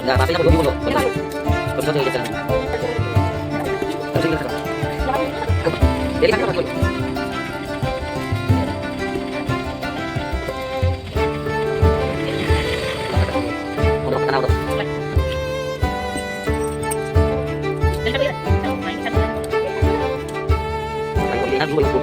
Nggak, masih aku dulu. Terus saya jalan. Terus ini sekarang. Jadi kan aku. Udah kenal udah. Ayo lihat dulu aku.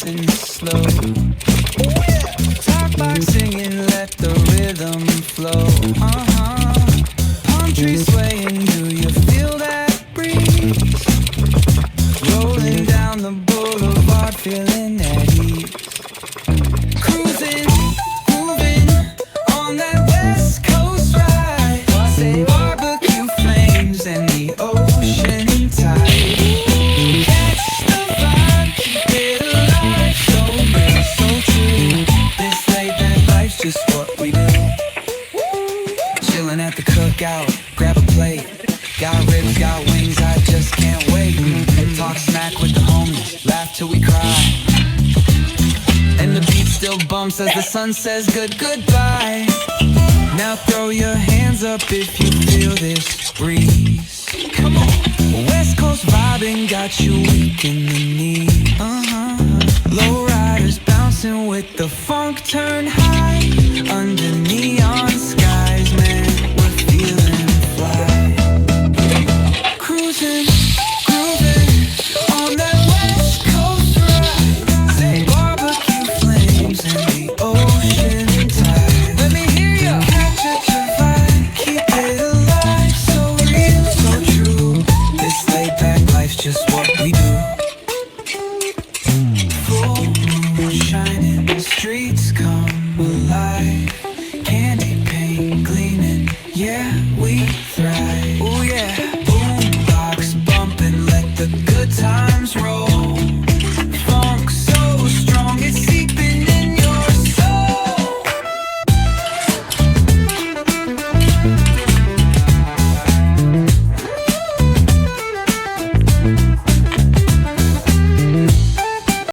And slow, talk like singing, let the rhythm flow. Palm trees swaying, do you feel that breeze? Rolling down the boulevard, feeling at ease. Cruising, moving on that West Coast ride. Say barbecue flames and the ocean tide. Just what we do. Chilling at the cookout, grab a plate. Got ribs, got wings, I just can't wait. Talk smack with the homies, laugh till we cry. And the beat still bumps as the sun says goodbye. Now throw your hands up if you feel this breeze. Come on. West Coast vibing got you weak in the knee. Low riders bouncing with the funk turn high. Under neon skies, man, we're feeling fly. Cruising.